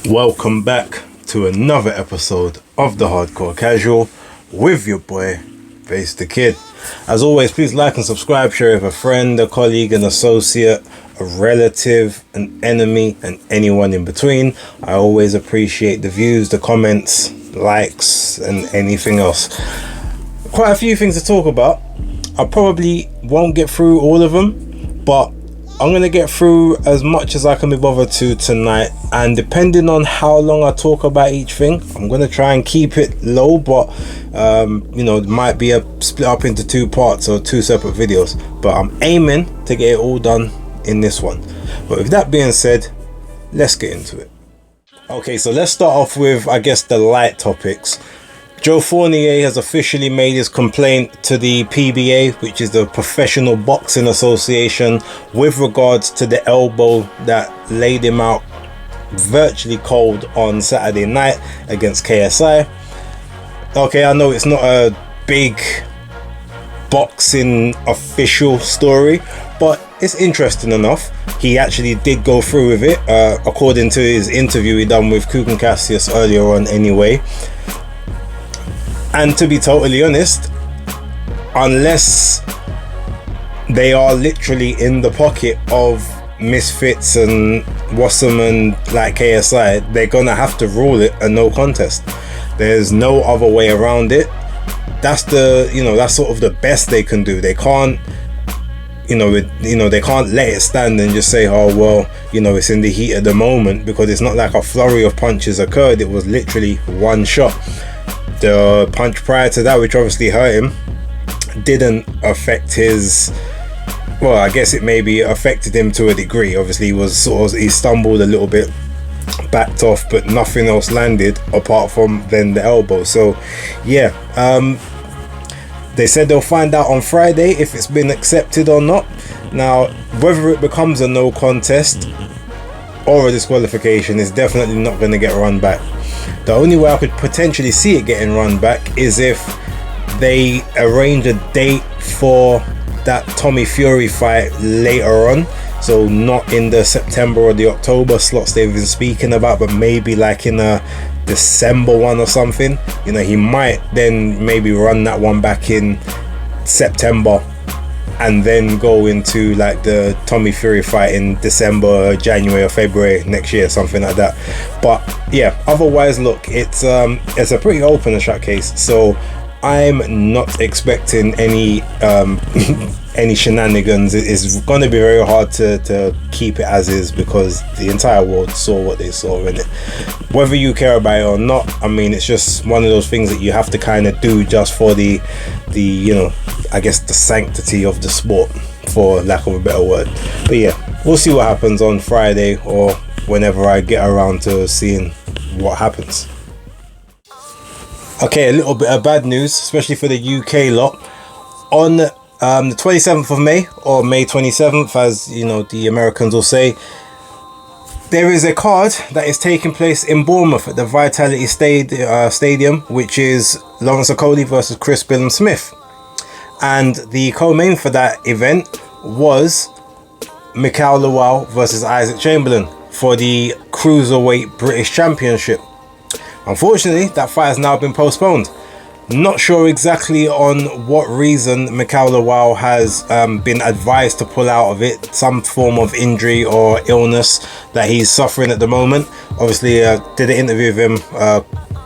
Welcome back to another episode of The Hardcore Casual with your boy, Face the Kid. As always, please like and subscribe, share with a friend, a colleague, an associate, a relative, an enemy, and anyone in between. I always appreciate the views, the comments, likes, and anything else. Quite a few things to talk about. I probably won't get through all of them, but I'm going to get through as much as I can be bothered to tonight, and depending on how long I talk about each thing, I'm going to try and keep it low, but it might be a split up into two parts or two separate videos, but I'm aiming to get it all done in this one. But with that being said, let's get into it. Okay, so let's start off with, I guess, the light topics. Joe Fournier has officially made his complaint to the PBA, which is the Professional Boxing Association, with regards to the elbow that laid him out virtually cold on Saturday night against KSI. Okay, I know it's not a big boxing official story, but it's interesting enough. He actually did go through with it, according to his interview he done with Kugan Cassius earlier on anyway. And to be totally honest, unless they are literally in the pocket of misfits and Wasserman like KSI, they're gonna have to rule it a no contest. There's no other way around it. That's that's sort of the best they can do. They can't they can't let it stand and just say, oh well, it's in the heat of the moment, because it's not like a flurry of punches occurred. It was literally one shot. The punch prior to that, which obviously hurt him, didn't affect his, well, I guess it maybe affected him to a degree. Obviously he stumbled a little bit, backed off, but nothing else landed apart from then the elbow. So yeah, they said they'll find out on Friday if it's been accepted or not. Now, whether it becomes a no contest or a disqualification is definitely not going to get run back. The only way I could potentially see it getting run back is if they arrange a date for that Tommy Fury fight later on. So not in the September or the October slots they've been speaking about, but maybe like in a December one or something. He might then maybe run that one back in September and then go into like the Tommy Fury fight in December, January or February next year, something like that. But yeah, otherwise, look, it's a pretty open and shut case, so I'm not expecting any any shenanigans. It's going to be very hard to keep it as is, because the entire world saw what they saw in it. Whether you care about it or not, I mean, it's just one of those things that you have to kind of do just for the I guess the sanctity of the sport, for lack of a better word. But yeah, we'll see what happens on Friday, or whenever I get around to seeing what happens. Okay, a little bit of bad news, especially for the UK lot. On the 27th of May, or May 27th, as the Americans will say, there is a card that is taking place in Bournemouth at the Vitality Stadium, which is Lawrence Okoli versus Chris Billam-Smith. And the co-main for that event was Mikhail Lawal versus Isaac Chamberlain for the Cruiserweight British Championship. Unfortunately, that fight has now been postponed. Not sure exactly on what reason Mikhail Lawal has been advised to pull out of it. Some form of injury or illness that he's suffering at the moment. Obviously, did an interview with him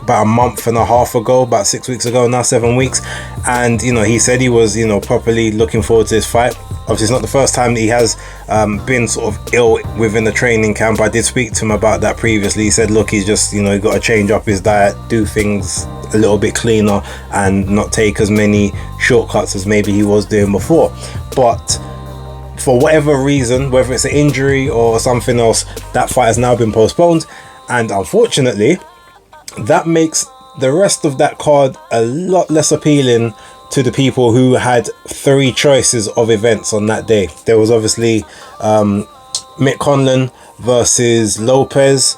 about a month and a half ago, about 6 weeks ago now, 7 weeks. And, he said he was, properly looking forward to this fight. Obviously, it's not the first time that he has been sort of ill within the training camp. I did speak to him about that previously. He said, look, he's just, got to change up his diet, do things a little bit cleaner, and not take as many shortcuts as maybe he was doing before. But for whatever reason, whether it's an injury or something else, that fight has now been postponed. And unfortunately, that makes the rest of that card a lot less appealing to the people who had three choices of events on that day. There was obviously Mick Conlan versus Lopez.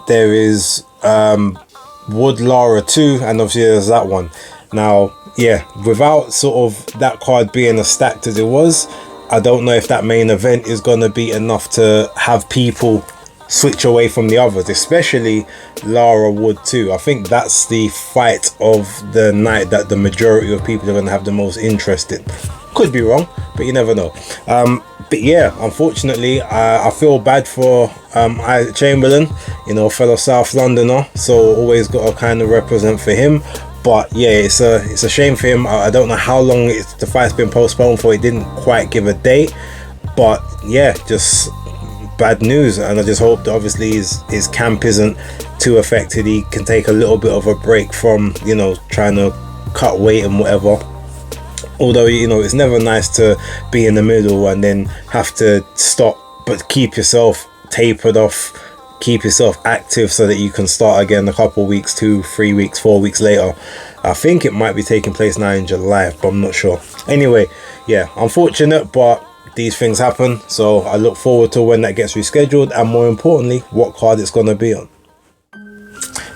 There is Wood Lara 2, and obviously there's that one. Now, yeah, without sort of that card being as stacked as it was, I don't know if that main event is going to be enough to have people switch away from the others, especially Lara Wood too. I think that's the fight of the night that the majority of people are going to have the most interest in. Could be wrong, but you never know. But yeah, unfortunately, I feel bad for Chamberlain, you know, fellow South Londoner, so always got to kind of represent for him. But yeah, it's a shame for him. I don't know how long the fight's been postponed for. It didn't quite give a date, but yeah, just bad news. And I just hope that obviously his camp isn't too affected. He can take a little bit of a break from, you know, trying to cut weight and whatever. Although, you know, it's never nice to be in the middle and then have to stop, but keep yourself tapered off, keep yourself active so that you can start again a couple weeks, 2, 3 weeks, 4 weeks later. I think it might be taking place now in July, but I'm not sure. Anyway, yeah, unfortunate, but these things happen. So I look forward to when that gets rescheduled, and more importantly, what card it's going to be on.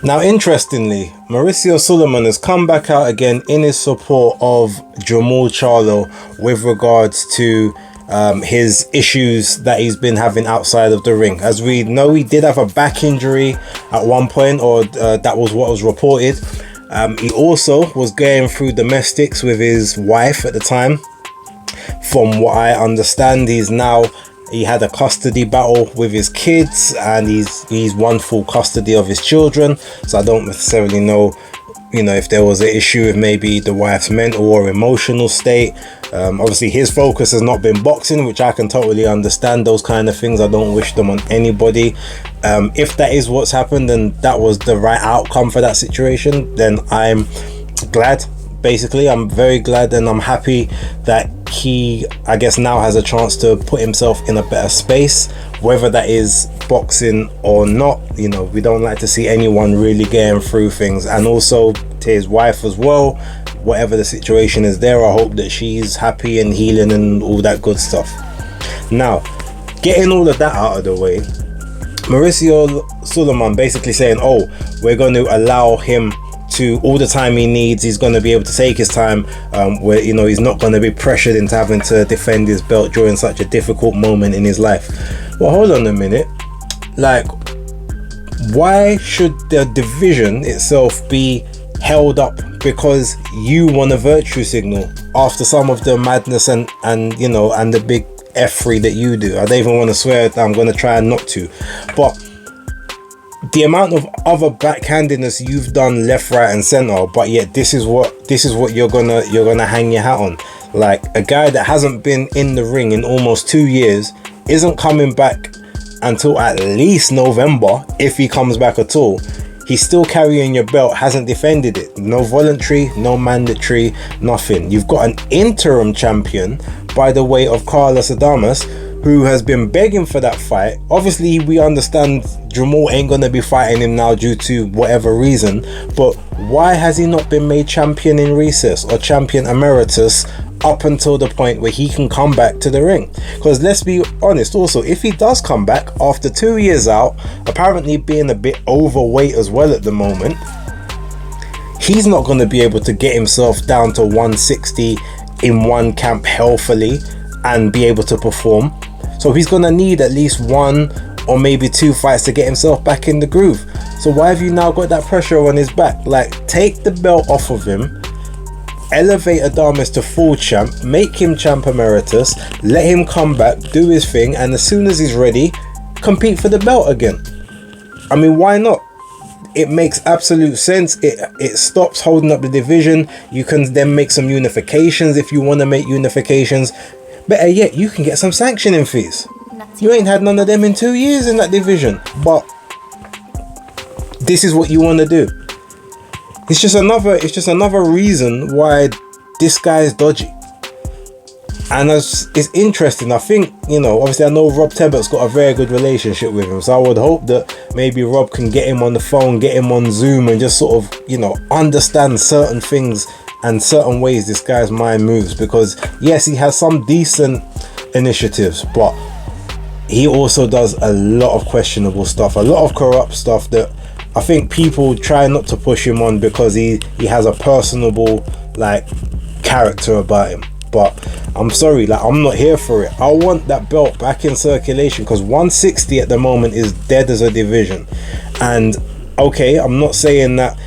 Now, interestingly, Mauricio Solomon has come back out again in his support of Jermall Charlo with regards to his issues that he's been having outside of the ring. As we know, he did have a back injury at one point, or that was what was reported. He also was going through domestics with his wife at the time. From what I understand, he had a custody battle with his kids, and he's won full custody of his children. So I don't necessarily know, you know, if there was an issue with maybe the wife's mental or emotional state. Obviously his focus has not been boxing, which I can totally understand. Those kind of things, I don't wish them on anybody. If that is what's happened and that was the right outcome for that situation, then I'm glad. Basically, I'm very glad, and I'm happy that he, I guess, now has a chance to put himself in a better space, whether that is boxing or not. You know, we don't like to see anyone really getting through things. And also to his wife as well, whatever the situation is there, I hope that she's happy and healing and all that good stuff. Now, getting all of that out of the way, Mauricio Solomon basically saying, oh, we're going to allow him to all the time he needs. He's going to be able to take his time, where, you know, he's not going to be pressured into having to defend his belt during such a difficult moment in his life. Well, hold on a minute. Like, why should the division itself be held up because you want a virtue signal after some of the madness and you know, and the big F3 that you do? I don't even want to swear that I'm going to try not to, but the amount of other backhandedness you've done left, right and center, but yet this is what you're gonna hang your hat on. Like, a guy that hasn't been in the ring in almost 2 years isn't coming back until at least November, if he comes back at all. He's still carrying your belt, hasn't defended it. No voluntary, no mandatory, nothing. You've got an interim champion by the way of Carlos Adames, who has been begging for that fight. Obviously, we understand Jermall ain't going to be fighting him now due to whatever reason, but why has he not been made champion in recess or champion emeritus up until the point where he can come back to the ring? Because let's be honest also, if he does come back after 2 years out, apparently being a bit overweight as well at the moment, he's not going to be able to get himself down to 160 in one camp healthily and be able to perform. So he's going to need at least 1 or maybe 2 fights to get himself back in the groove. So why have you now got that pressure on his back? Like, take the belt off of him, elevate Adames to full champ, make him champ emeritus, let him come back, do his thing, and as soon as he's ready, compete for the belt again. I mean, why not? It makes absolute sense. It stops holding up the division. You can then make some unifications if you want to make unifications. Better yet, you can get some sanctioning fees. You ain't had none of them in 2 years in that division, but this is what you want to do. It's just another reason why this guy is dodgy. And it's interesting. I think, you know, obviously I know Rob Tebbett's got a very good relationship with him, so I would hope that maybe Rob can get him on the phone, get him on Zoom, and just sort of, you know, understand certain things and certain ways this guy's mind moves. Because yes, he has some decent initiatives, but he also does a lot of questionable stuff, a lot of corrupt stuff that I think people try not to push him on because he has a personable, like, character about him. but I'm sorry, like, I'm not here for it. I want that belt back in circulation, because 160 at the moment is dead as a division. And okay, I'm not saying that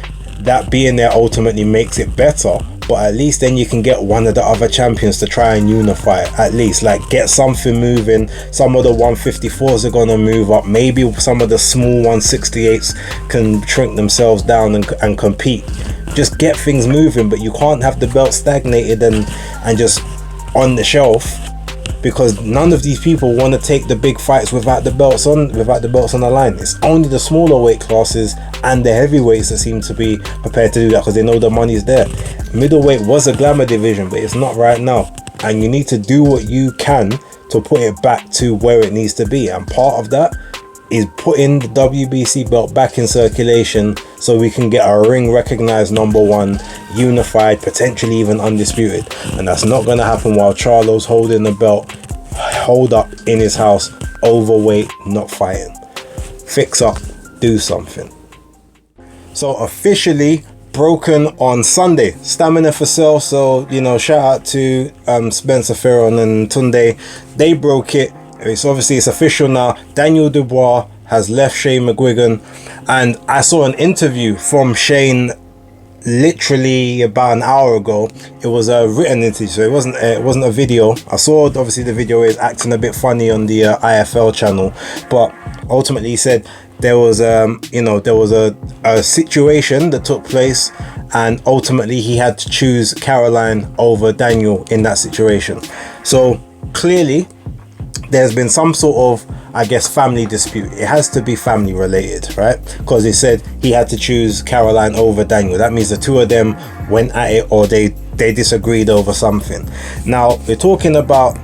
being there ultimately makes it better, but at least then you can get one of the other champions to try and unify it. At least, like, get something moving. Some of the 154s are gonna move up. Maybe some of the small 168s can shrink themselves down and compete. Just get things moving, but you can't have the belt stagnated and just on the shelf, because none of these people want to take the big fights without the belts on the line. It's only the smaller weight classes and the heavyweights that seem to be prepared to do that, because they know the money's there. Middleweight was a glamour division, but it's not right now, and you need to do what you can to put it back to where it needs to be. And part of that is putting the WBC belt back in circulation, so we can get a ring recognized #1, unified, potentially even undisputed. And that's not going to happen while Charlo's holding the belt hold up in his house, overweight, not fighting. Fix up, do something. So officially broken on Sunday, Stamina for sale. So, you know, shout out to Spencer Ferron and Tunde. They broke it. It's official now. Daniel Dubois has left Shane McGuigan, and I saw an interview from Shane literally about an hour ago. It was a written interview, so it wasn't a video. I saw obviously the video is acting a bit funny on the IFL channel, but ultimately he said there was a situation that took place, and ultimately he had to choose Caroline over Daniel in that situation. So clearly there's been some sort of, I guess, family dispute. It has to be family related, right? Because he said he had to choose Caroline over Daniel. That means the two of them went at it, or they disagreed over something. Now we're talking about,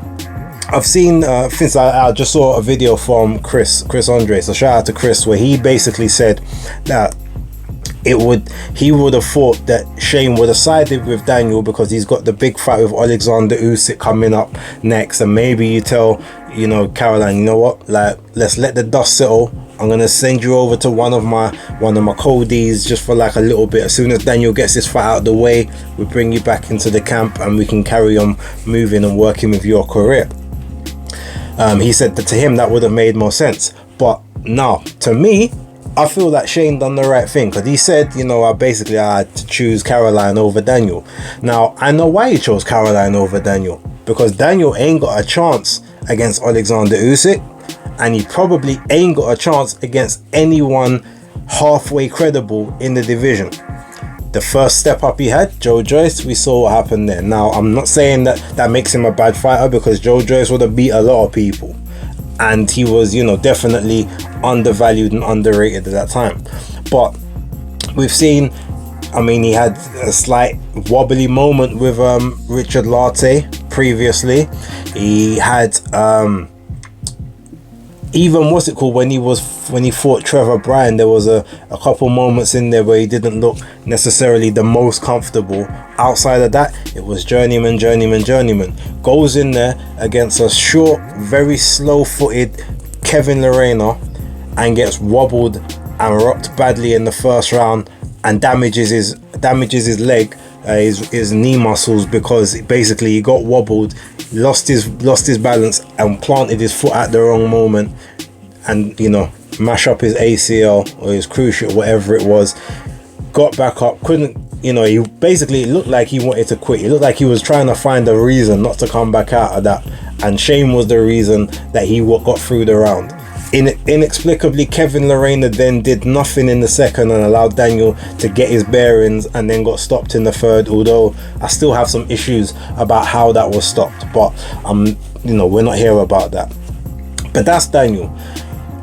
I've seen since I just saw a video from Chris Andre, so shout out to Chris, where he basically said that he would have thought that Shane would have sided with Daniel because he's got the big fight with Alexander Usyk coming up next, and maybe you tell, you know, Caroline, you know what, like, let's let the dust settle. I'm gonna send you over to one of my Codys just for like a little bit. As soon as Daniel gets this fight out of the way, we bring you back into the camp and we can carry on moving and working with your career. He said that to him that would have made more sense, but now to me, I feel that Shane done the right thing, because he said, you know, I had to choose Caroline over Daniel. Now, I know why he chose Caroline over Daniel, because Daniel ain't got a chance against Alexander Usyk, and he probably ain't got a chance against anyone halfway credible in the division. The first step up he had, Joe Joyce, we saw what happened there. Now, I'm not saying that makes him a bad fighter, because Joe Joyce would have beat a lot of people, and he was, you know, definitely undervalued and underrated at that time. But we've seen, I mean, he had a slight wobbly moment with Richard Lartey previously. He had even when he fought Trevor Bryan, there was a couple moments in there where he didn't look necessarily the most comfortable. Outside of that, it was journeyman. Goes in there against a short, very slow-footed Kevin Lerena and gets wobbled and rocked badly in the first round, and damages his leg, his knee muscles, because basically he got wobbled, lost his balance and planted his foot at the wrong moment, and, you know, mash up his ACL or his cruciate, whatever it was. Got back up, couldn't, you know, he basically, it looked like he wanted to quit. It looked like he was trying to find a reason not to come back out of that, and Shane was the reason that he got through the round. Inexplicably, Kevin Lerena then did nothing in the second and allowed Daniel to get his bearings, and then got stopped in the third, although I still have some issues about how that was stopped, but you know, we're not here about that. But that's Daniel.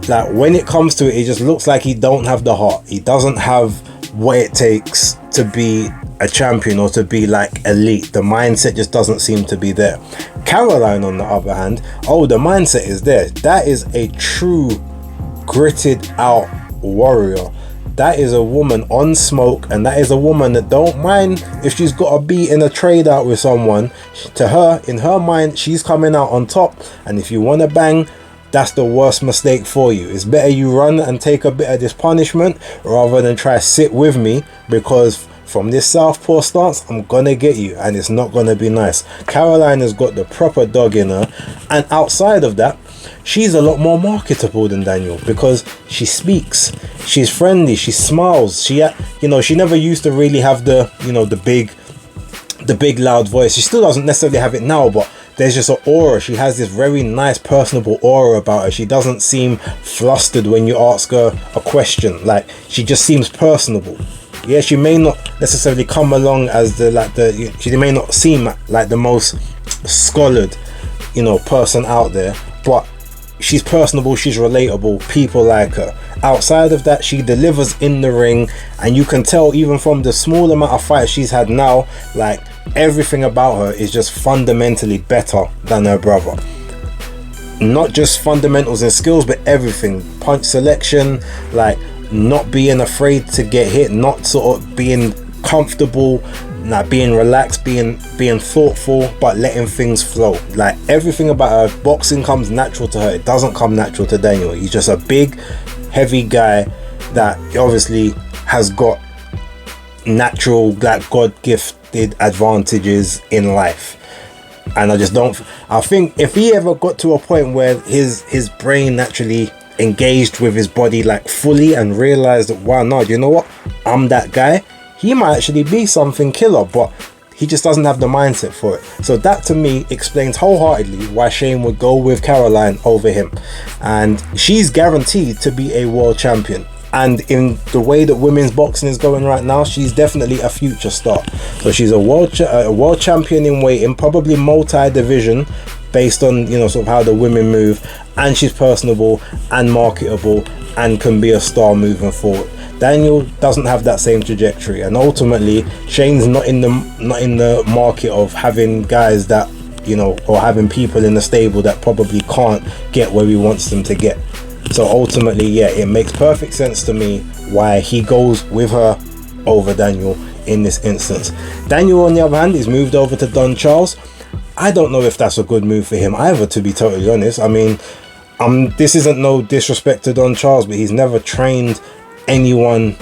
Like, when it comes to it, it just looks like he don't have the heart. He doesn't have what it takes to be a champion or to be like elite. The mindset just doesn't seem to be there. Caroline, on the other hand, the mindset is there. That is a true gritted out warrior. That is a woman on smoke, and that is a woman that don't mind if she's got to be in a trade out with someone. To her, in her mind, she's coming out on top, and if you want to bang, that's the worst mistake for you. It's better you run and take a bit of this punishment rather than try to sit with me, because from this southpaw stance, I'm gonna get you, and it's not gonna be nice. Caroline has got the proper dog in her, and outside of that, she's a lot more marketable than Daniel because she speaks, she's friendly, she smiles. She, you know, she never used to really have the, you know, the big loud voice. She still doesn't necessarily have it now, but there's just an aura. She has this very nice personable aura about her. She doesn't seem flustered when you ask her a question. Like, she just seems personable. Yeah, she may not necessarily come along as she may not seem like the most scholared, you know, person out there, but she's personable, she's relatable, people like her. Outside of that, she delivers in the ring, and you can tell even from the small amount of fights she's had now, like, everything about her is just fundamentally better than her brother. Not just fundamentals and skills, but everything. Punch selection, like not being afraid to get hit, not sort of being comfortable, like being relaxed, being thoughtful, but letting things flow. Like, everything about her, boxing comes natural to her. It doesn't come natural to Daniel. He's just a big, heavy guy that obviously has got natural, like, God gifted advantages in life. And I think if he ever got to a point where his brain naturally engaged with his body, like, fully, and realized that, wow, no, you know what, I'm that guy, he might actually be something killer, but he just doesn't have the mindset for it. So that, to me, explains wholeheartedly why Shane would go with Caroline over him. And she's guaranteed to be a world champion. And in the way that women's boxing is going right now, she's definitely a future star. So she's a world champion in weighting, probably multi-division, based on, you know, sort of how the women move. And she's personable and marketable and can be a star moving forward. Daniel doesn't have that same trajectory, and ultimately Shane's not in the market of having guys that, you know, or having people in the stable that probably can't get where he wants them to get. So ultimately, yeah, it makes perfect sense to me why he goes with her over Daniel in this instance. Daniel, on the other hand, is moved over to Don Charles. I don't know if that's a good move for him either, to be totally honest. I mean, this isn't no disrespect to Don Charles, but he's never trained anyone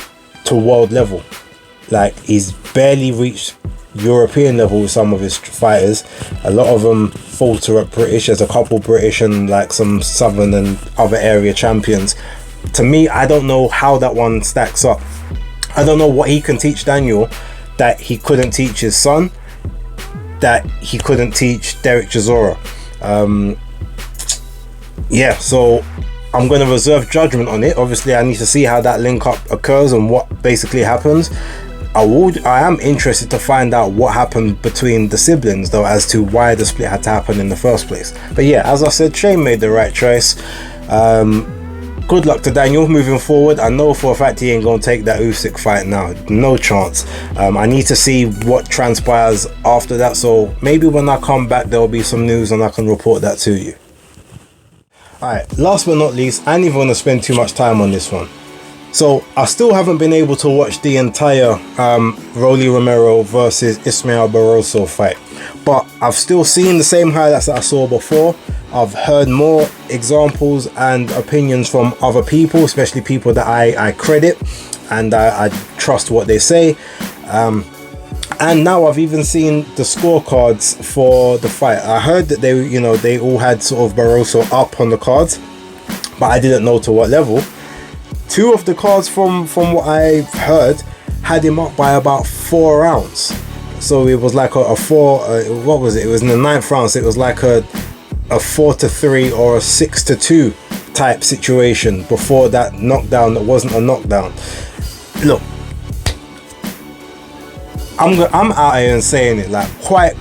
to world level. Like, he's barely reached European level with some of his fighters. A lot of them falter at British. There's a couple British and like some Southern and other area champions. To me, I don't know how that one stacks up. I don't know what he can teach Daniel that he couldn't teach his son, that he couldn't teach Derek Chisora. Yeah, so I'm going to reserve judgment on it. Obviously, I need to see how that link up occurs and what basically happens. I am interested to find out what happened between the siblings, though, as to why the split had to happen in the first place. But yeah, as I said, Shane made the right choice. Good luck to Daniel moving forward. I know for a fact he ain't going to take that Usyk fight now. No chance. I need to see what transpires after that. So maybe when I come back, there will be some news and I can report that to you. Alright, last but not least, I ain't even going to spend too much time on this one. So I still haven't been able to watch the entire Rolly Romero versus Ismael Barroso fight, but I've still seen the same highlights that I saw before. I've heard more examples and opinions from other people, especially people that I credit and I trust what they say. And now I've even seen the scorecards for the fight. I heard that they all had sort of Barroso up on the cards, but I didn't know to what level. Two of the cards from what I've heard had him up by about 4 rounds. So it was like a 4, what was it? It was in the 9th round, so it was like a 4-3 or a 6-2 type situation before that knockdown that wasn't a knockdown. Look, I'm out here and saying it like quite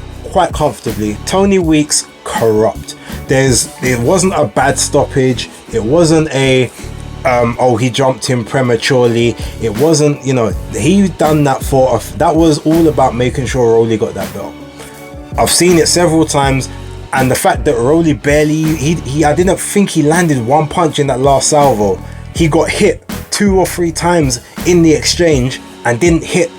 comfortably. Tony Weeks corrupt. It wasn't a bad stoppage. It wasn't a he jumped him prematurely. It wasn't, he done that that was all about making sure Rolly got that belt. I've seen it several times, and the fact that Rolly barely, I didn't think he landed one punch in that last salvo. He got hit 2 or 3 times in the exchange and didn't hit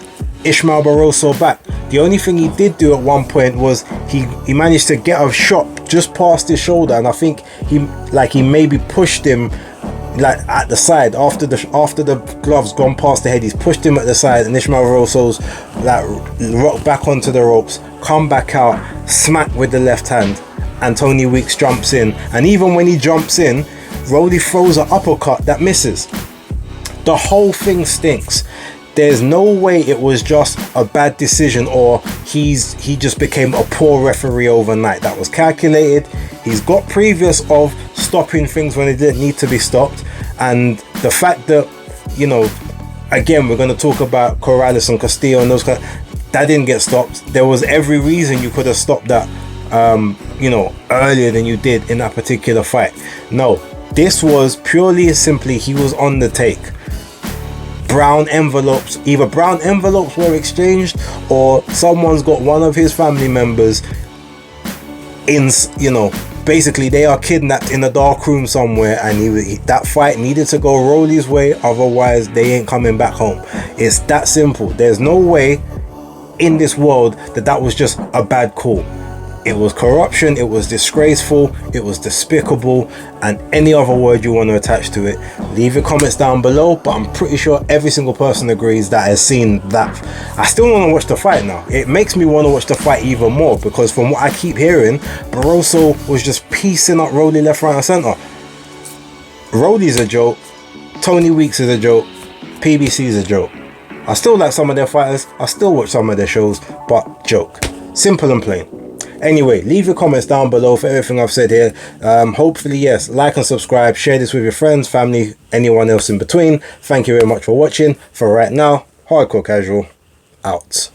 Ismael Barroso back. The only thing he did do at one point was he managed to get a shot just past his shoulder, and I think he maybe pushed him like at the side after the gloves gone past the head. He's pushed him at the side, and Ishmael Rosso's like rocked back onto the ropes, come back out, smack with the left hand, and Tony Weeks jumps in. And even when he jumps in, Rolly throws an uppercut that misses. The whole thing stinks. There's no way it was just a bad decision, or he just became a poor referee overnight. That was calculated. He's got previous of stopping things when they didn't need to be stopped, and the fact that, you know, again, we're going to talk about Corrales and Castillo and those guys, that didn't get stopped. There was every reason you could have stopped that, you know, earlier than you did in that particular fight. No, this was purely and simply he was on the take. Brown envelopes, either brown envelopes were exchanged, or someone's got one of his family members in, you know, basically they are kidnapped in a dark room somewhere, and that fight needed to go Rolly's way, otherwise they ain't coming back home. It's that simple. There's no way in this world that was just a bad call. It was corruption, it was disgraceful, it was despicable, and any other word you want to attach to it. Leave your comments down below, but I'm pretty sure every single person agrees that has seen that. I still want to watch the fight now. It makes me want to watch the fight even more, because from what I keep hearing, Barroso was just piecing up Rolly left, right and centre. Rolly's a joke, Tony Weeks is a joke, PBC is a joke. I still like some of their fighters, I still watch some of their shows, but joke. Simple and plain. Anyway, leave your comments down below for everything I've said here. Hopefully, yes, like and subscribe, share this with your friends, family, anyone else in between. Thank you very much for watching. For right now, Hardcore Casual, out.